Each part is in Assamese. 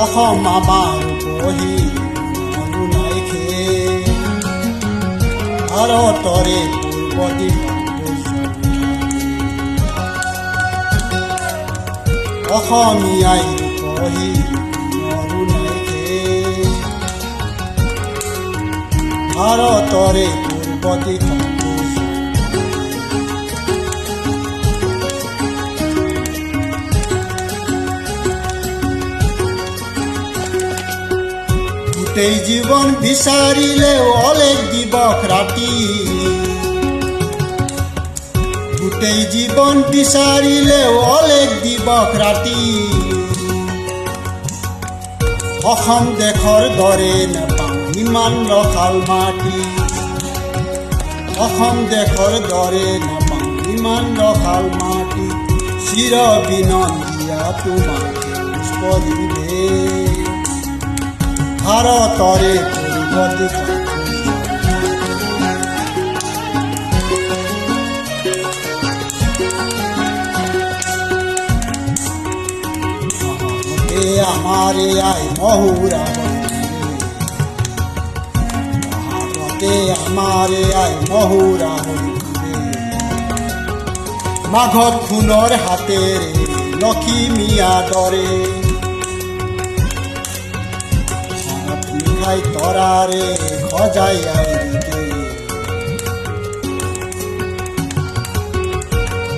অসম আমাৰ উপহি মৰু নাইখে ভাৰতৰে পূৰ্ব দিশত অসমীয়াই উপহি মৰু নাইখে ভাৰতৰে পূৰ্ব দিশত গোটেই জীৱন বিচাৰিলেও অলেখ দিৱস ৰাতি গোটেই জীৱন বিচাৰিলেও অলেখ দিৱস ৰাতি অসম দেশৰ দৰে নাপাওঁ ইমান ৰসাল মাটি অসম দেশৰ দৰে নাপাওঁ ইমান ৰসাল মাটি চিৰ বিনন্দীয়া তোমাক পুষ্পদিলে ভাৰতৰে পূৰ্ব দিশত আমাৰে আই মহুৰা ভাৰতে আমাৰে আই মহুৰা মাঘত সোণৰ হাতেৰে লখিমীয়া দৰে তৰাৰে সজাই আইকে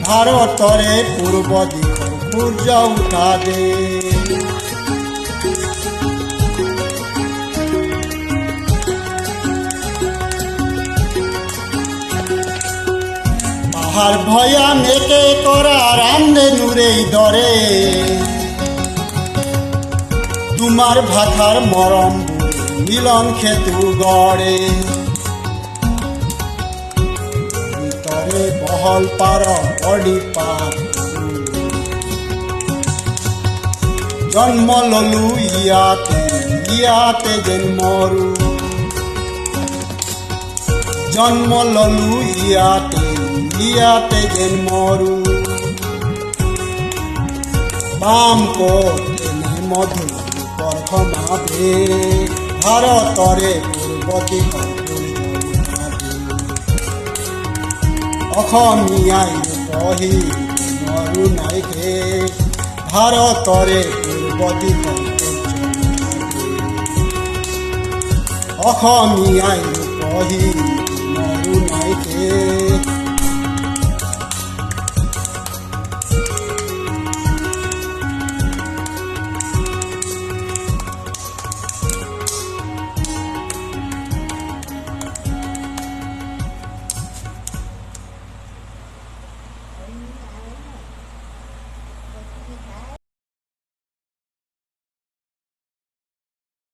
ভাৰতৰে পূৰ্ব দিশৰ সূৰ্য উঠা দে পাহাৰ ভৈয়াম একে কৰা ৰামধেনুৰেই দৰে তোমাৰ ভাষাৰ মৰম মিলন খেতু গড়ে ভিতৰে বহল পাৰ অডি পাত জন্ম ললো ইয়াতে যেন মৰু জন্ম ললো ইয়াতে যেন মৰু পাম এনে মধু পৰখমাবে ভাৰতৰে পূৰ্ব দিশত অসমীয়াই পঢ়ি মৰু নাইখে ভাৰতৰে পূৰ্ব দিশত অসমীয়াই পঢ়ি মৰু নাইখে